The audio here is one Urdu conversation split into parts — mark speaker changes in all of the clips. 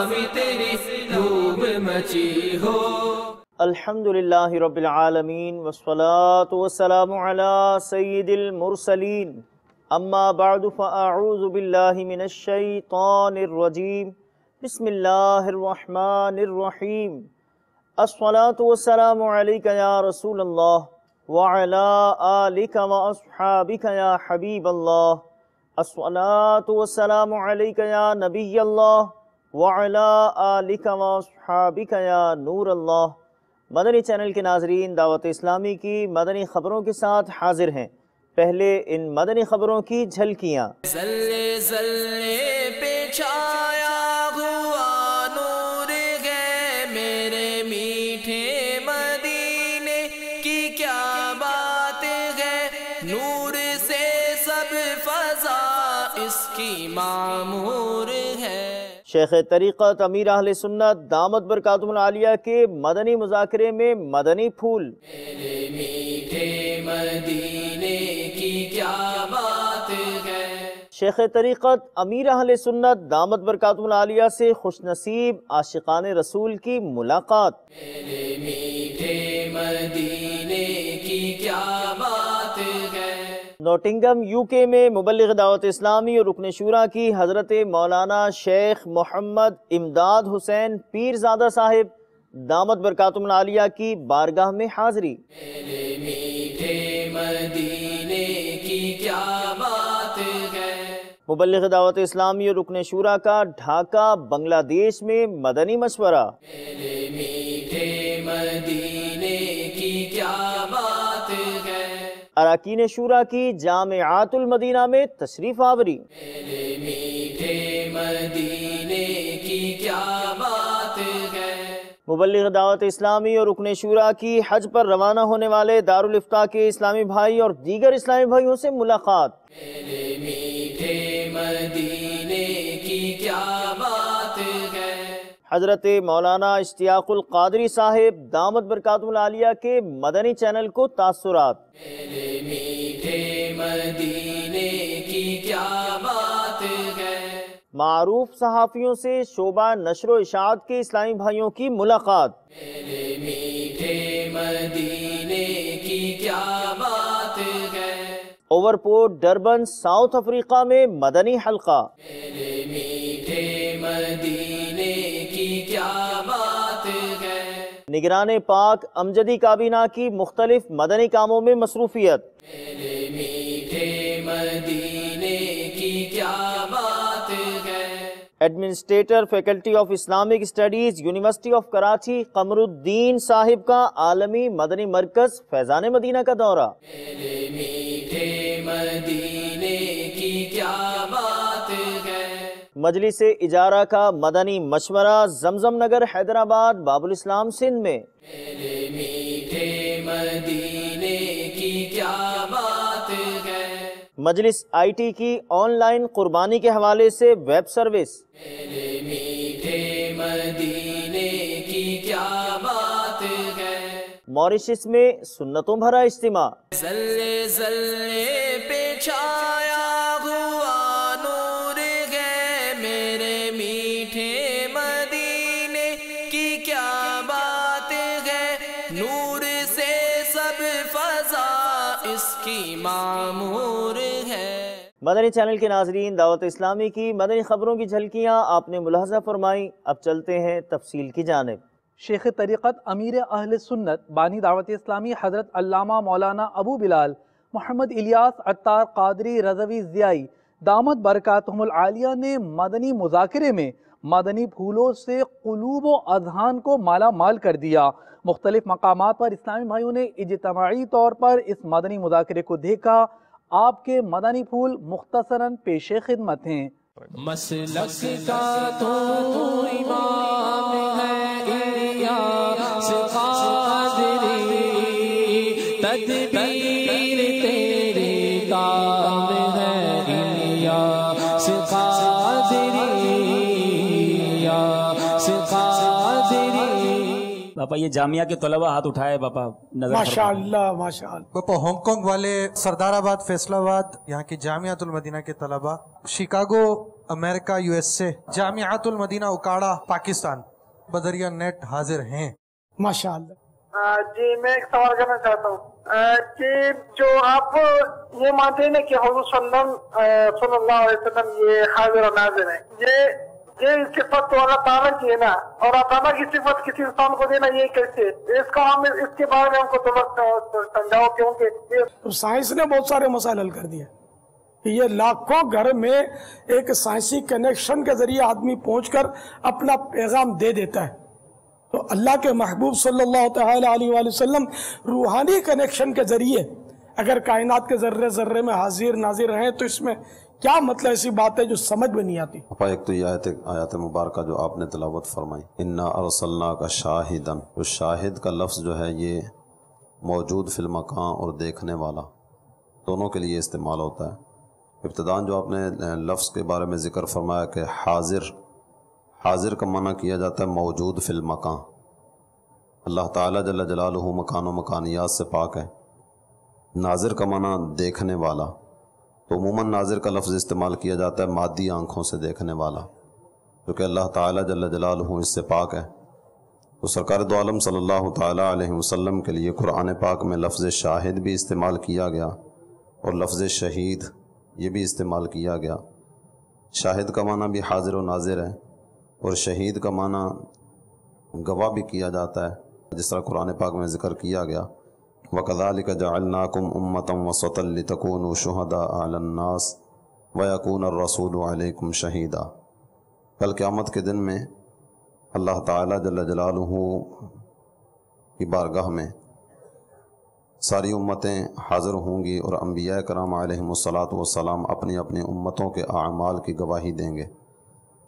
Speaker 1: اسلامی تیری دھوم مچی ہو۔
Speaker 2: الحمدللہ رب العالمین والصلاة والسلام علی سید المرسلین، اما بعد فاعوذ باللہ من الشیطان الرجیم، بسم اللہ الرحمن الرحیم۔ الصلاة والسلام علیک یا رسول اللہ وعلی آلک واصحابک یا حبیب اللہ۔ الصلاة والسلام علیک یا نبی اللہ وعلی آلک واصحابک یا نور اللہ۔ مدنی چینل کے ناظرین، دعوت اسلامی کی مدنی خبروں کے ساتھ حاضر ہیں۔ پہلے ان مدنی خبروں کی جھلکیاں۔
Speaker 1: زلے زلے پہ چھایا ہوا نور ہے، میرے میٹھے مدینے کی کیا بات ہے، نور سے سب فضا اس کی معمور ہے۔
Speaker 2: شیخ طریقت امیر اہل سنت دامت برکاتہم العالیہ کے مدنی مذاکرے میں مدنی پھول۔
Speaker 1: میرے میٹھے مدینے کی کیا بات ہے۔
Speaker 2: شیخ طریقت امیر اہل سنت دامت برکاتہم العالیہ سے خوش نصیب عاشقان رسول کی ملاقات۔
Speaker 1: میرے میٹھے مدینے کی کیا بات ہے۔
Speaker 2: نوٹنگم یو کے میں مبلغ دعوت اسلامی اور رکن شورا کی حضرت مولانا شیخ محمد امداد حسین پیرزادہ صاحب دامت برکاتہم العالیہ کی بارگاہ میں حاضری۔
Speaker 1: میرے میٹھے مدینے کی کیا بات ہے۔
Speaker 2: مبلغ دعوت اسلامی اور رکن شورا کا ڈھاکہ بنگلہ دیش میں مدنی مشورہ۔
Speaker 1: میرے میٹھے مدینے کی کیا بات ہے۔
Speaker 2: اراکین شورا کی جامعات المدینہ میں تشریف آوری۔
Speaker 1: میرے میٹھے مدینے کی کیا بات ہے۔
Speaker 2: مبلغ دعوت اسلامی اور رکن شورا کی حج پر روانہ ہونے والے دارالافتاء کے اسلامی بھائی اور دیگر اسلامی بھائیوں سے ملاقات۔
Speaker 1: میرے میٹھے مدینے کی کیا بات ہے۔
Speaker 2: حضرت مولانا اشتیاق القادری صاحب دامت برکاتہم العالیہ کے مدنی چینل کو تاثرات۔
Speaker 1: میرے میٹھے مدینے کی کیا بات ہے۔
Speaker 2: معروف صحافیوں سے شعبہ نشر و اشاعت کے اسلامی بھائیوں کی ملاقات۔
Speaker 1: میرے میٹھے مدینے کی کیا بات ہے۔
Speaker 2: اوورپورٹ ڈربن ساؤتھ افریقہ میں مدنی حلقہ۔
Speaker 1: میرے میٹھے مدینے کی کیا بات ہے۔ نگران
Speaker 2: پاک امجدی کابینہ کی مختلف مدنی کاموں میں مصروفیت۔
Speaker 1: میرے میٹھے مدینے کی کیا بات ہے۔
Speaker 2: Administrator faculty of Islamic studies university of Karachi Qamar الدین صاحب کا عالمی مدنی مرکز فیضان مدینہ کا دورہ۔
Speaker 1: میرے میٹھے مدینے کی کیا بات ہے۔
Speaker 2: مجلس اجارہ کا مدنی مشورہ زمزم نگر حیدرآباد باب الاسلام سندھ میں۔
Speaker 1: میرے میٹھے مدینے کی کیا بات ہے۔
Speaker 2: مجلس آئی ٹی کی آن لائن قربانی کے حوالے سے ویب سروس۔
Speaker 1: میرے میٹھے مدینے کی کیا بات ہے۔
Speaker 2: موریشس میں سنتوں بھرا اجتماع۔
Speaker 1: زلے زلے پہ چھایا ہوا نور ہے، میرے میٹھے مدینے کی کیا بات ہے، نور سے سب فضا اس کی معمور ہے۔
Speaker 2: مدنی چینل کے ناظرین، دعوت اسلامی کی مدنی خبروں کی جھلکیاں آپ نے ملاحظہ فرمائی۔ اب چلتے ہیں تفصیل کی جانب۔
Speaker 3: شیخ طریقت امیر اہل سنت بانی دعوت اسلامی حضرت علامہ مولانا ابو بلال محمد الیاس عطار قادری رضوی ضیائی دامت برکاتہم العالیہ نے مدنی مذاکرے میں مدنی پھولوں سے قلوب و اذہان کو مالا مال کر دیا۔ مختلف مقامات پر اسلامی بھائیوں نے اجتماعی طور پر اس مدنی مذاکرے کو دیکھا۔ آپ کے مدنی پھول مختصراً پیش خدمت ہیں۔
Speaker 1: مسلک کا تو امام ہے الیاس قادری، تدبیر تیری کام ہے الیاس قادری، الیاس قادری۔
Speaker 4: باپا یہ جامعہ کے طلبہ ہاتھ اٹھائے باپا نظر
Speaker 5: ماشاءاللہ ماشاءاللہ۔ باپا ہانگ کانگ والے، سردار آباد، فیصل آباد، یہاں کی جامعۃ المدینہ کے طلبہ، شکاگو امریکہ USA جامعۃ المدینہ اکاڑا پاکستان بدریہ نیٹ حاضر ہیں ماشاءاللہ۔
Speaker 6: جی میں ایک سوال کرنا چاہتا ہوں کہ جو آپ یہ مانتے ہیں نا کہ حضور صلی اللہ علیہ وسلم یہ حاضر و ناظر ہیں، یہ صفت تو اللہ تعالیٰ کی ہے نا، اور اللہ تعالیٰ کی صفت کسی انسان کو دینا یہ کیسے؟ اس کا ہم اس کے بارے میں ہم کو تھوڑا سمجھاؤ، کیونکہ
Speaker 5: سائنس نے بہت سارے مسائل حل کر دیا کہ یہ لاکھوں گھر میں ایک سائنسی کنیکشن کے ذریعے آدمی پہنچ کر اپنا پیغام دے دیتا ہے۔ تو اللہ کے محبوب صلی اللہ تعالی علیہ وآلہ وسلم روحانی کنیکشن کے ذریعے اگر کائنات کے ذرے ذرے میں حاضر ناظر ہیں تو اس میں کیا مطلب ایسی بات ہے جو سمجھ میں نہیں آتی؟
Speaker 7: ایک تو یہ آیت مبارکہ جو آپ نے تلاوت فرمائی، انا ارسلناک شاہدن، تو شاہد کا لفظ جو ہے یہ موجود فی المکان اور دیکھنے والا دونوں کے لیے استعمال ہوتا ہے۔ ابتداً جو آپ نے لفظ کے بارے میں ذکر فرمایا کہ حاضر کا معنی کیا جاتا ہے موجود فی المکان۔ اللہ تعالیٰ جل جلالہ مکان و مکانیات سے پاک ہے۔ ناظر کا معنی دیکھنے والا، تو عموماً ناظر کا لفظ استعمال کیا جاتا ہے مادی آنکھوں سے دیکھنے والا، کیونکہ اللہ تعالیٰ جل جلالہ اس سے پاک ہے۔ تو سرکار دو عالم صلی اللہ تعالیٰ علیہ وسلم کے لیے قرآن پاک میں لفظ شاہد بھی استعمال کیا گیا اور لفظ شہید یہ بھی استعمال کیا گیا۔ شاہد کا معنی بھی حاضر و ناظر ہے، اور شہید کا معنی گواہ بھی کیا جاتا ہے، جس طرح قرآن پاک میں ذکر کیا گیا وَكَذَلِكَ جَعَلْنَاكُمْ أُمَّةً وَسَطًا لِتَكُونُوا شُهَدَاءَ عَلَى النَّاسِ وَيَكُونَ الرَّسُولُ عَلَيْكُمْ شَهِيدًا۔ کل قیامت کے دن میں اللہ تعالیٰ جل جلالہ کی بارگاہ میں ساری امتیں حاضر ہوں گی، اور انبیاء کرام علیہم السلام اپنی اپنی امتوں کے اعمال کی گواہی دیں گے،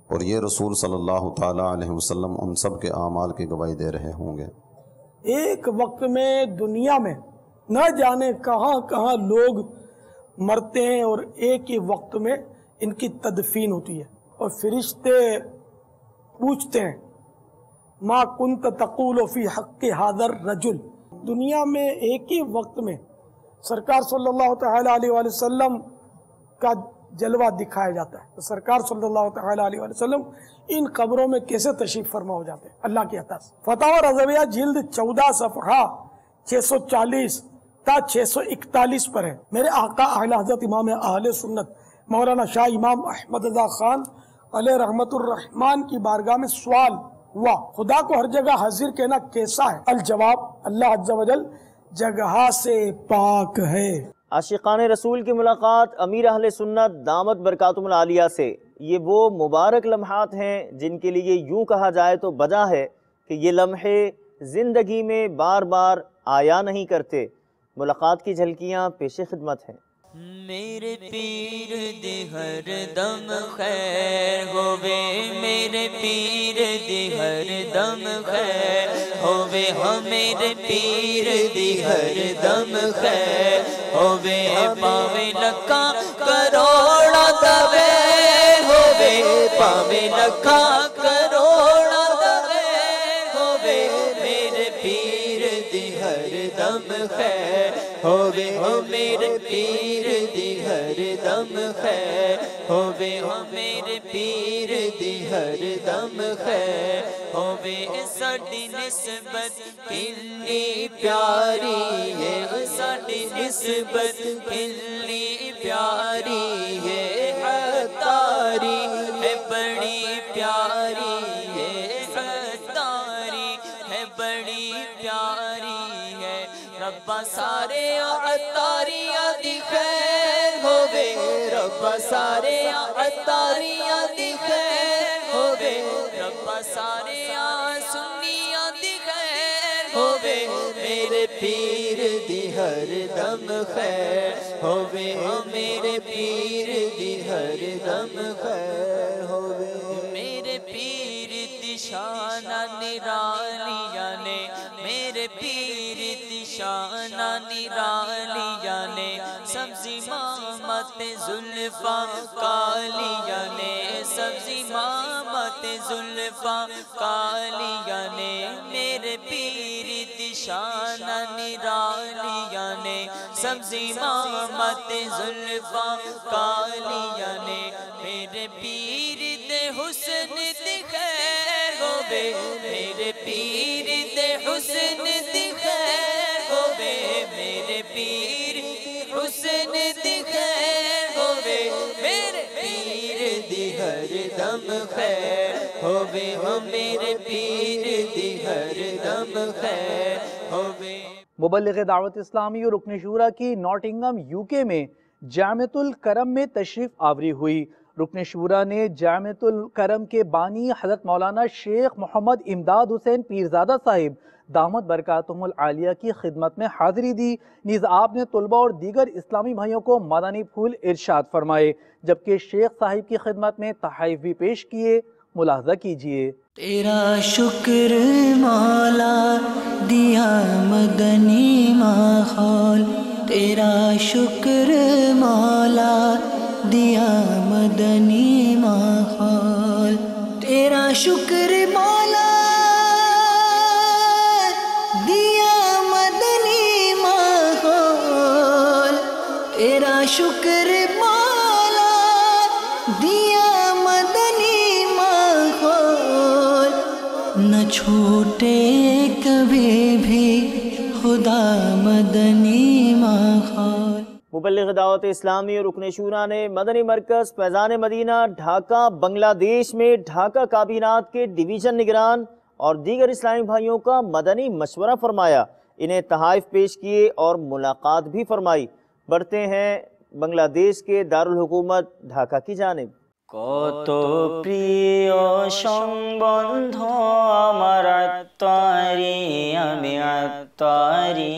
Speaker 7: اور یہ رسول صلی اللہ تعالیٰ علیہ وسلم ان سب کے اعمال کی گواہی دے رہے ہوں گے۔
Speaker 5: ایک وقت میں دنیا میں نہ جانے کہاں کہاں لوگ مرتے ہیں، اور ایک ہی وقت میں ان کی تدفین ہوتی ہے، اور فرشتے پوچھتے ہیں ما کنت تقول فی حق ھذا الرجل۔ دنیا میں ایک ہی وقت میں سرکار صلی اللہ تعالی علیہ وآلہ وسلم کا جلوہ دکھایا جاتا ہے، تو سرکار صلی اللہ تعالی علیہ وآلہ وسلم ان قبروں میں کیسے تشریف فرما ہو جاتے ہیں اللہ کی عطا سے۔ فتاوی رضویہ جلد 14 صفحہ 640 تا 641 پر ہے۔ میرے آقا اعلی حضرت امام اہل سنت مولانا شاہ امام احمد رضا خان علیہ رحمت الرحمن کی بارگاہ میں سوال ہوا، خدا کو ہر جگہ حاضر کہنا کیسا ہے؟ الجواب، اللہ عز و جل جگہ سے پاک ہے۔
Speaker 2: عاشقان رسول کی ملاقات امیر اہل سنت دامت برکاتہم العالیہ سے، یہ وہ مبارک لمحات ہیں جن کے لیے یوں کہا جائے تو بجا ہے کہ یہ لمحے زندگی میں بار بار آیا نہیں کرتے۔ ملاقات کی جھلکیاں پیش خدمت ہیں۔
Speaker 1: میرے پیر دی ہر دم خیر ہووے، میرے پیر دی ہر دم خیر ہووے، ہاں میرے پیر دی ہر دم خیر ہووے، پاوے لکھاں کروڑاں دا ویر ہووے، پاوے لکھاں کروڑاں دا ویر ہووے، میرے پیر دی ہر دم خیر ہووے، ہاں میرے پیر دی ہر دم خیر ہووے، ہاں میرے پیر دی ہر دم خیر ہووے، ساڈی نسبت کتنی پیاری ہے، ساڈی نسبت کتنی پیاری ہے، عطاری ہے بڑی پیاری ہے، عطاری ہے بڑی پیاری ہے، ربا سارے عطاریاں دی خیر ہووے، ربا سارے عطاریاں دی خیر ہووے، ربا سارے سنیاں دی خیر ہووے، میرے پیر دی ہر دم خیر ہووے، میرے پیر دی ہر دم خیر ہووے، میرے پیر دی شانہ نرانیاں نے، میرے پیر دی شانہ نرانیاں نے، سبزی مامت زلفاں کالیاں نے، سبزی مامت زلفاں کالیاں نے، میرے پیر دی شانہ نرانیاں نے، سبزی مامت زلفاں کالیاں نے، میرے پیر ہوے میرے پیر دے حسن دی خیر ہوے میرے پیر حسن دی خیر ہوے میرے پیر دی ہر دم خیر ہوے ہو میرے پیر دی ہر دم خیر ہوے۔
Speaker 3: مبلغ دعوت اسلامی اور رکن شورا کی ناٹنگم UK میں جامعۃ الکرم میں تشریف آوری ہوئی۔ رکن شورا نے جامعۃ الکرم کے بانی حضرت مولانا شیخ محمد امداد حسین پیرزادہ صاحب دامت برکاتہم العالیہ کی خدمت میں حاضری دی، نیز آپ نے طلباء اور دیگر اسلامی بھائیوں کو مدنی پھول ارشاد فرمائے، جبکہ شیخ صاحب کی خدمت میں تحائف بھی پیش کیے۔ ملاحظہ کیجئے۔
Speaker 1: تیرا شکر مولا دیا مدنی ماحول، تیرا شکر مولا دیا مدنی ماحول، تیرا شکر مولا دیا مدنی ماحول، تیرا شکر مولا دیا مدنی ماحول، نہ چھوٹے کبھی بھی خدا مدنی ماحول۔
Speaker 2: مبلغ دعوت اسلامی اور رکن شورا نے مدنی مرکز فیضان مدینہ ڈھاکہ بنگلہ دیش میں ڈھاکہ کابینات کے ڈویژن نگران اور دیگر اسلامی بھائیوں کا مدنی مشورہ فرمایا، انہیں تحائف پیش کیے اور ملاقات بھی فرمائی۔ بڑھتے ہیں بنگلہ دیش کے دارالحکومت ঢাকা کی جانب۔
Speaker 1: কত প্রিয় সম্বন্ধ আমার আত্মারি আমি আত্মারি,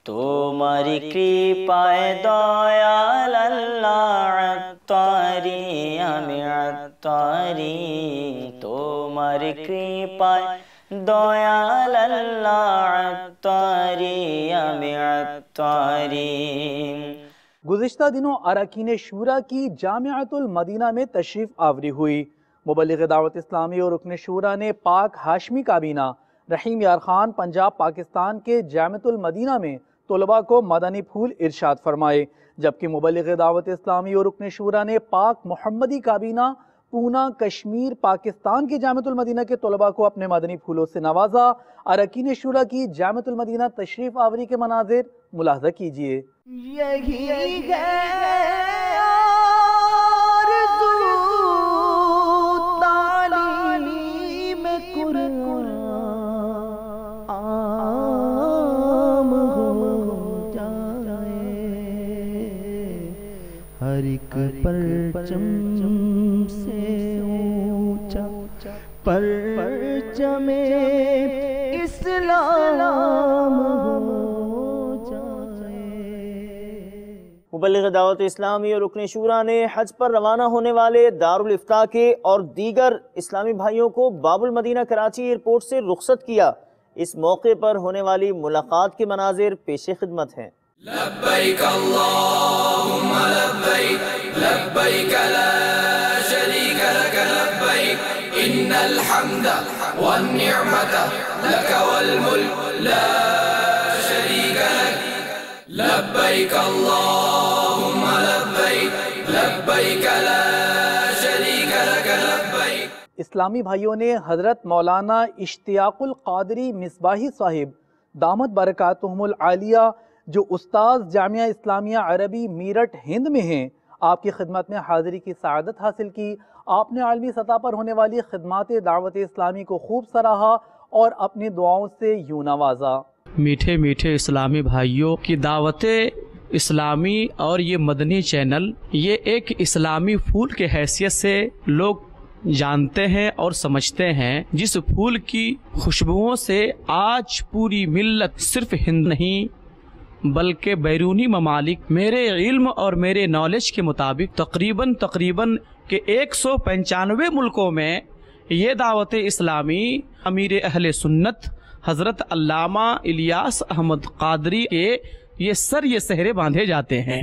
Speaker 1: তোমার কৃপায় দয়াল আল্লাহ আত্মারি আমি আত্মারি, তোমার কৃপায় দয়াল আল্লাহ আত্মারি আমি আত্মারি۔
Speaker 3: گزشتہ دنوں اراکین شورا کی جامعۃ المدینہ میں تشریف آوری ہوئی۔ مبلغ دعوت اسلامی اور رکن شورا نے پاک ہاشمی کابینہ رحیم یار خان پنجاب پاکستان کے جامعۃ المدینہ میں طلباء کو مدنی پھول ارشاد فرمائے، جبکہ مبلغ دعوت اسلامی اور رکن شورا نے پاک محمدی کابینہ پونا کشمیر پاکستان کے جامعۃ المدینہ کے طلباء کو اپنے مدنی پھولوں سے نوازا۔ اراکین شورا کی جامعۃ المدینہ تشریف آوری کے مناظر ملاحظہ کیجئے۔
Speaker 1: یہی ہے آرزو تعلیم قرآن عام ہو جائے، ہر ایک پرچم سے اونچا پرچم اسلام ہو جائے۔
Speaker 2: مبلغ دعوت اسلامی اور رکن شورا نے حج پر روانہ ہونے والے دارالفتاح کے اور دیگر اسلامی بھائیوں کو باب المدینہ کراچی ایئرپورٹ سے رخصت کیا۔ اس موقع پر ہونے والی ملاقات کے مناظر پیش خدمت ہیں۔
Speaker 8: لبیک اللہم لبیک لبیک لا شریک لک لبیک ان الحمد والنعمت لک والملک لا شریک لک لبیک اللہم لبیک لبیک لا شریک لک لبیک۔
Speaker 3: اسلامی بھائیوں نے حضرت مولانا اشتیاق القادری مصباحی صاحب دامت برکاتہم العالیہ جو استاذ جامعہ اسلامیہ عربی میرٹھ ہند میں ہیں، آپ کی خدمت میں حاضری کی سعادت حاصل کی۔ آپ نے عالمی سطح پر ہونے والی خدمات دعوت اسلامی کو خوب سراہا اور اپنی دعاؤں سے یوں نوازا۔
Speaker 9: میٹھے میٹھے اسلامی بھائیوں کی دعوت اسلامی اور یہ مدنی چینل، یہ ایک اسلامی پھول کے حیثیت سے لوگ جانتے ہیں اور سمجھتے ہیں، جس پھول کی خوشبوؤں سے آج پوری ملت صرف ہند نہیں بلکہ بیرونی ممالک میرے علم اور میرے نالج کے مطابق تقریباً کہ 195 ملکوں میں یہ دعوت اسلامی امیر اہل سنت حضرت علامہ الیاس احمد قادری کے یہ سہرے باندھے جاتے ہیں،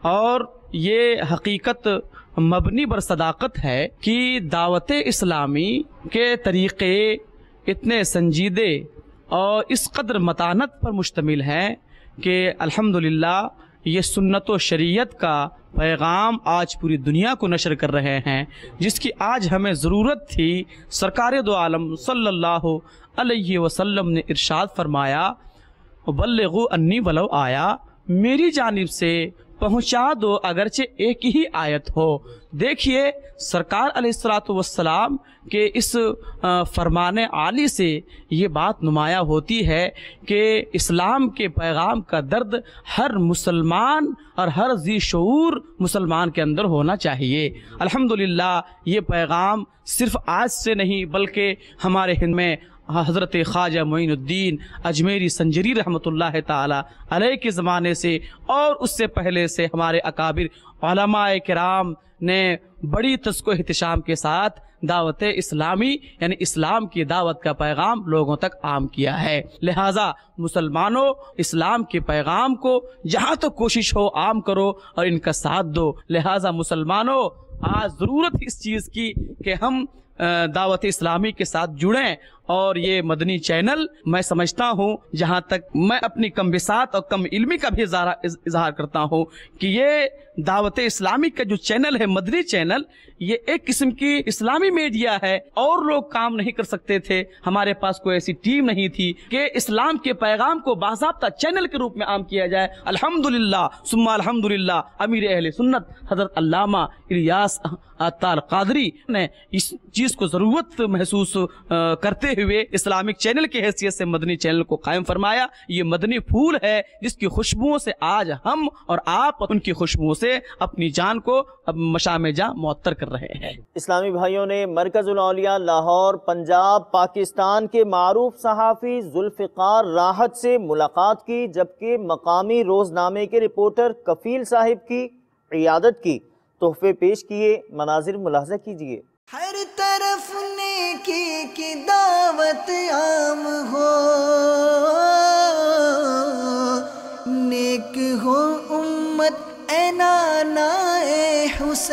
Speaker 9: اور یہ حقیقت مبنی بر صداقت ہے کہ دعوت اسلامی کے طریقے اتنے سنجیدے اور اس قدر متانت پر مشتمل ہیں کہ الحمدللہ یہ سنت و شریعت کا پیغام آج پوری دنیا کو نشر کر رہے ہیں، جس کی آج ہمیں ضرورت تھی۔ سرکار دو عالم صلی اللہ علیہ وسلم نے ارشاد فرمایا، بلغوا انی ولو آیا، میری جانب سے پہنچا دو اگرچہ ایک ہی آیت ہو۔ دیکھیے سرکار علیہ الصلوۃ والسلام کے اس فرمان عالی سے یہ بات نمایاں ہوتی ہے کہ اسلام کے پیغام کا درد ہر مسلمان اور ہر ذی شعور مسلمان کے اندر ہونا چاہیے۔ الحمدللہ یہ پیغام صرف آج سے نہیں بلکہ ہمارے ہند میں حضرت خواجہ معین الدین اجمیری سنجری رحمۃ اللہ تعالی علیہ کے زمانے سے اور اس سے پہلے سے ہمارے اکابر علماء کرام نے بڑی تسک و احتشام کے ساتھ دعوت اسلامی یعنی اسلام کی دعوت کا پیغام لوگوں تک عام کیا ہے۔ لہٰذا مسلمانوں اسلام کے پیغام کو جہاں تک کوشش ہو عام کرو اور ان کا ساتھ دو۔ لہٰذا مسلمانوں آج ضرورت اس چیز کی کہ ہم دعوت اسلامی کے ساتھ جڑیں، اور یہ مدنی چینل میں سمجھتا ہوں، جہاں تک میں اپنی کم بساط اور کم علمی کا بھی اظہار کرتا ہوں کہ یہ دعوت اسلامی کا جو چینل ہے مدنی چینل، یہ ایک قسم کی اسلامی میڈیا ہے۔ اور لوگ کام نہیں کر سکتے تھے، ہمارے پاس کوئی ایسی ٹیم نہیں تھی کہ اسلام کے پیغام کو باضابطہ چینل کے روپ میں عام کیا جائے۔ الحمدللہ ثم الحمدللہ امیر اہل سنت حضرت علامہ الیاس عطار قادری نے اس چیز کو ضرورت محسوس کرتے ہوئے اسلامک چینل کی حیثیت سے مدنی چینل کو قائم فرمایا۔ یہ مدنی پھول ہے جس کی خوشبوؤں سے آج ہم اور آپ ان کی خوشبوؤں سے اپنی جان کو مشام جاں معطر کر رہے ہیں۔
Speaker 2: اسلامی بھائیوں نے مرکز الاولیاء لاہور پنجاب پاکستان کے معروف صحافی ذوالفقار راحت سے ملاقات کی، جبکہ مقامی روزنامے کے رپورٹر کفیل صاحب کی عیادت کی، تحفے پیش کیے، مناظر ملاحظہ کیجیے۔
Speaker 10: ہر طرف نیکی کی دعوت عام ہو، نیک ہو امت اے نانا اے حسین،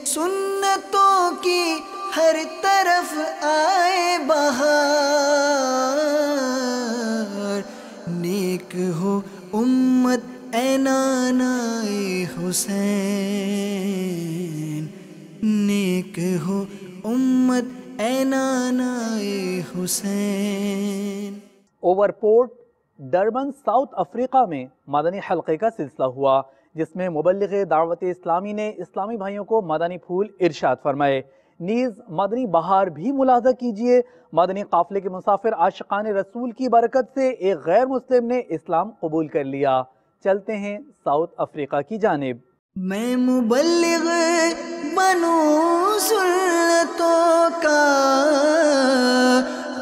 Speaker 10: سنتوں کی ہر طرف آئے بہار، نیک ہو امت اے نانا اے حسین، نیک ہو امت اے نانا اے حسین۔
Speaker 3: Overport Durban South Africa میں مدنی حلقے کا سلسلہ ہوا، جس میں مبلغ دعوت اسلامی نے اسلامی بھائیوں کو مدنی پھول ارشاد فرمائے۔ نیز مدنی بہار بھی ملاحظہ کیجئے۔ مدنی قافلے کے مسافر عاشقان رسول کی برکت سے ایک غیر مسلم نے اسلام قبول کر لیا۔ چلتے ہیں ساؤتھ افریقہ کی جانب۔
Speaker 10: میں مبلغ بنوں سنتوں کا،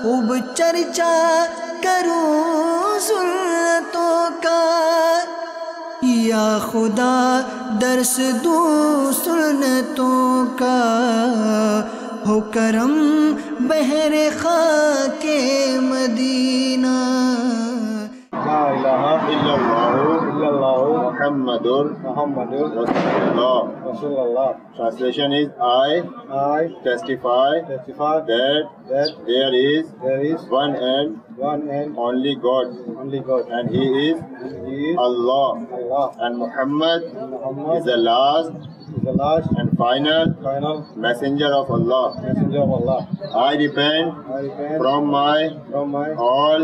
Speaker 10: خوب چرچا کروں سنتوں کا، یا خدا درس دوں سنتوں کا، ہو کرم بحر خاک مدینہ۔
Speaker 11: لا الہ الا اللہ محمد رسول اللہ. Translation is I testify that there is one and only God, and He is Allah, and Muhammad is the last and final messenger of Allah. I repent from my all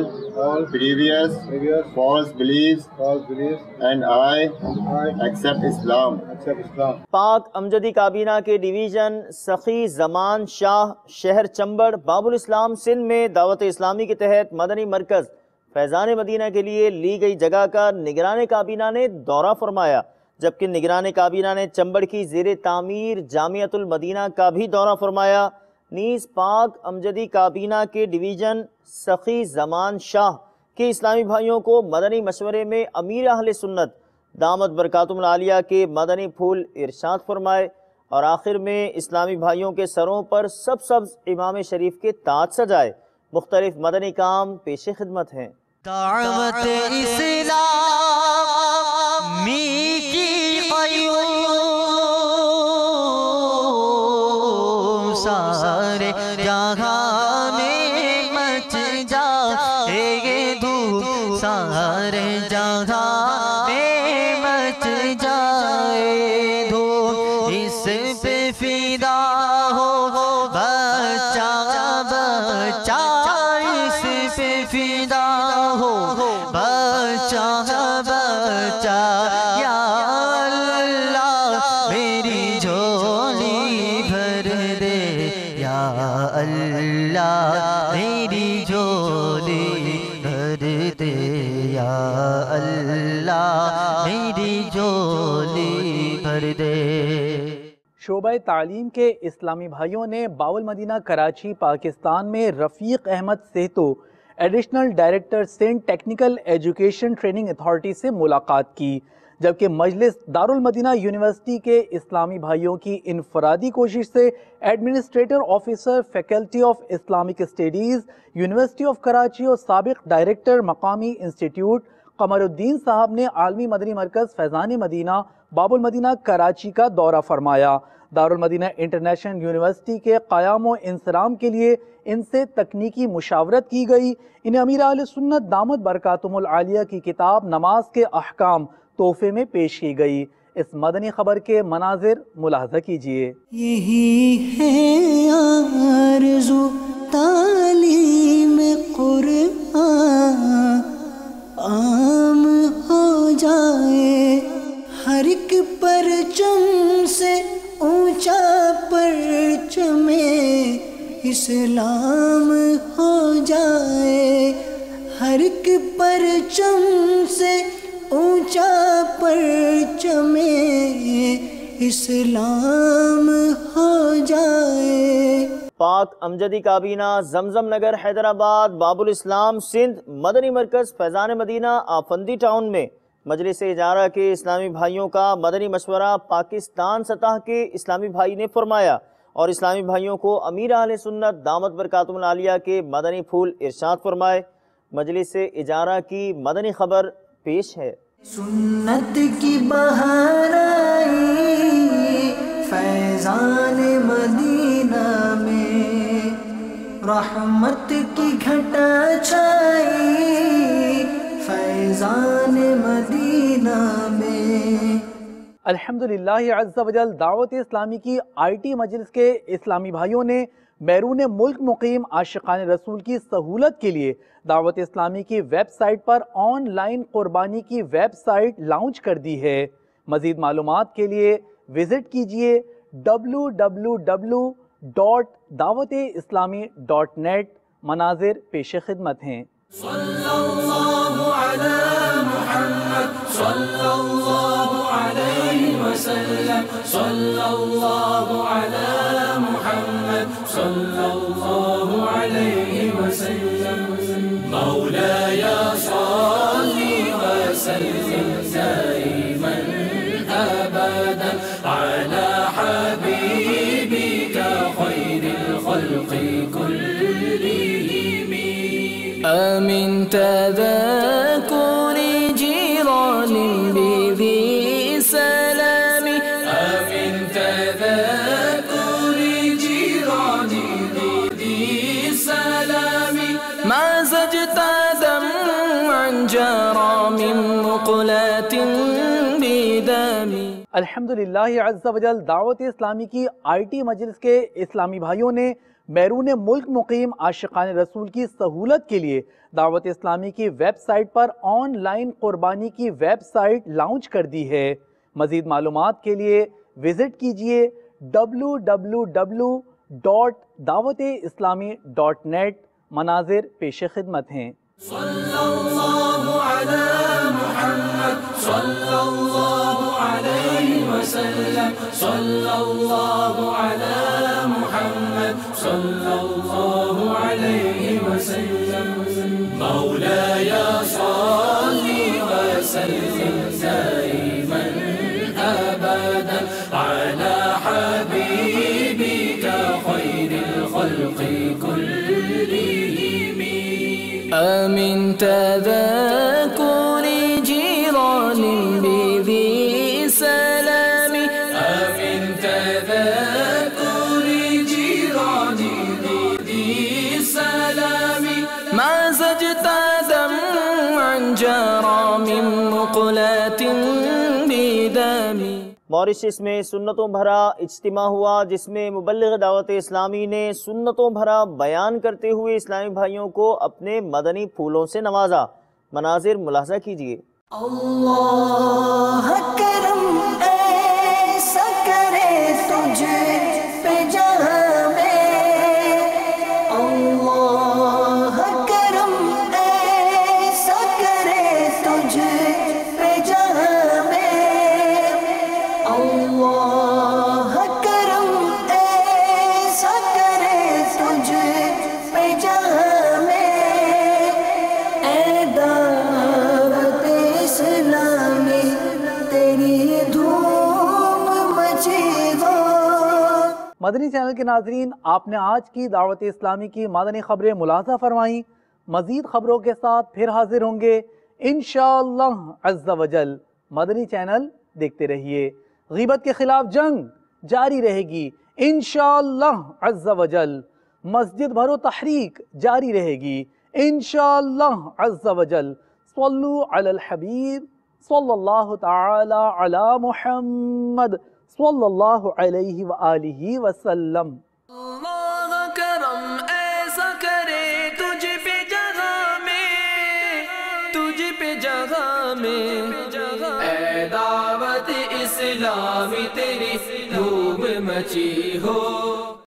Speaker 11: previous false beliefs, and I accept Islam.
Speaker 2: پاک امجدی کابینہ کے ڈویژن سخی زمان شاہ شہر چمبڑ باب الاسلام سندھ میں دعوت اسلامی کے تحت مدنی مرکز فیضان مدینہ کے لیے لی گئی جگہ کا نگران کابینہ نے دورہ فرمایا، جبکہ نگران کابینہ نے چمبڑ کی زیر تعمیر جامعۃ المدینہ کا بھی دورہ فرمایا۔ نیز پاک امجدی کابینہ کے ڈویژن سخی زمان شاہ کے اسلامی بھائیوں کو مدنی مشورے میں امیر اہل سنت دامت برکاتہم العالیہ کے مدنی پھول ارشاد فرمائے، اور آخر میں اسلامی بھائیوں کے سروں پر سبز امام شریف کے تاج سجائے۔ مختلف مدنی کام پیش خدمت ہیں۔
Speaker 10: دعوت اسلامی کی قیوم سارے جہاں میں مچ جائے گے تو سارے جہاں میں مچ جائے دھوم، اس پہ فدا ہو بچہ بچہ، اس پہ فدا ہو بچہ بچہ، یا اللہ میری جھولی بھر دے، یا اللہ میری جھولی بھر دے، یا اللہ میری جھولی بھر دے۔
Speaker 3: شعبہ تعلیم کے اسلامی بھائیوں نے باول مدینہ کراچی پاکستان میں Rafiq Ahmed Sahito, additional director Sindh technical education training authority سے ملاقات کی، جبکہ مجلس دارالمدینہ یونیورسٹی کے اسلامی بھائیوں کی انفرادی کوشش سے administrator officer faculty of Islamic studies university of Karachi اور سابق ڈائریکٹر مقامی انسٹیٹیوٹ قمر الدین صاحب نے عالمی مدنی مرکز فیضان مدینہ باب المدینہ کراچی کا دورہ فرمایا۔ دارالمدینہ انٹرنیشنل یونیورسٹی کے قیام و انصرام کے لیے ان سے تکنیکی مشاورت کی گئی۔ انہیں امیر اہل سنت دامت برکاتہم العالیہ کی کتاب نماز کے احکام تحفے میں پیش کی گئی۔ اس مدنی خبر کے مناظر ملاحظہ کیجیے۔
Speaker 10: یہی ہے آرزو تعلیم قرآن عام ہو جائے، ہر ایک پرچم سے اونچا پرچم اسلام ہو جائے، ہر ایک پرچم سے اونچا پرچم اسلام ہو جائے۔
Speaker 2: پاک امجدی کابینہ زمزم نگر حیدرآباد باب الاسلام سندھ مدنی مرکز فیضان مدینہ آفندی ٹاؤن میں مجلس اجارہ کے اسلامی بھائیوں کا مدنی مشورہ پاکستان سطح کے اسلامی بھائی نے فرمایا اور اسلامی بھائیوں کو امیر اہل سنت دامت برکاتہم العالیہ کے مدنی پھول ارشاد فرمائے۔ مجلس اجارہ کی مدنی خبر پیش ہے۔
Speaker 10: سنت کی بہار آئی فیضان مدینہ میں، رحمت کی گھٹا چھائی فیضان مدینہ میں۔
Speaker 3: الحمدللہ عز و جل دعوت اسلامی کی IT مجلس کے اسلامی بھائیوں نے بیرون ملک مقیم عاشقان رسول کی سہولت کے لیے دعوت اسلامی کی ویب سائٹ پر آن لائن قربانی کی ویب سائٹ لانچ کر دی ہے۔ مزید معلومات کے لیے وزٹ کیجئے www.dawat-islami.net۔ مناظر پیش خدمت ہیں۔
Speaker 8: صلی اللہ علی محمد صلی اللہ علیہ وسلم، صلی اللہ علی محمد صلی اللہ علیہ وسلم، مولاي صلی وسلم دائما ابدا على حبيبك خير الخلق كلهم، آمن تذكر جيران بذي سلام، آمن تذكر جيران بذي سلام، ما زجت دمعا جرى من مقلات بدم۔
Speaker 3: الحمدللہ عز و جل دعوت اسلامی کی IT مجلس کے اسلامی بھائیوں نے بیرون ملک مقیم عاشقان رسول کی سہولت کے لیے دعوت اسلامی کی ویب سائٹ پر آن لائن قربانی کی ویب سائٹ لانچ کر دی ہے۔ مزید معلومات کے لیے وزٹ کیجئے www.dawat-islami.net۔ مناظر پیش خدمت ہیں۔
Speaker 8: صلی اللہ علی محمد صلی اللہ علیہ وسلم، صلی اللہ علی محمد صلی اللہ علیہ وسلم، مولاي صلی وسلم دائما ابدا على حبيبك خير الخلق كلهم، آمن تذكر جيران بذي سلام، آمن تذكر جيران بذي سلام، ما زجت دمعا جرى من مقلاة بدم.
Speaker 2: موریشس میں سنتوں بھرا اجتماع ہوا جس میں مبلغ دعوت اسلامی نے سنتوں بھرا بیان کرتے ہوئے اسلامی بھائیوں کو اپنے مدنی پھولوں سے نوازا. مناظر ملاحظہ کیجیے.
Speaker 10: اللہ کرم ایسا کرے تجھ پہ جہاں میں، اللہ کرم ایسا کرے تجھ پہ جہاں میں، اللہ کرم ایسا کرے تجھ پہ جہاں میں، اے دعوت اسلامی تیری دھوم مچی ہو.
Speaker 3: مدنی چینل کے ناظرین، آپ نے آج کی دعوت اسلامی کی مدنی خبریں ملاحظہ فرمائیں. مزید خبروں کے ساتھ پھر حاضر ہوں گے انشاءاللہ عز و جل. مدنی چینل دیکھتے رہیے. غیبت کے خلاف جنگ جاری رہے گی انشاءاللہ عز و جل. مسجد بھرو تحریک جاری رہے گی انشاءاللہ عز و جل. صلو علی الحبیب صلی اللہ تعالی علی محمد صلی اللہ علیہ وآلہ وسلم.
Speaker 8: اللہ کرم ایسا کرے تجھ پہ جگہ میں، تجھ پہ جگہ میں، اے دعوت اسلامی تیری دھوم مچی ہو.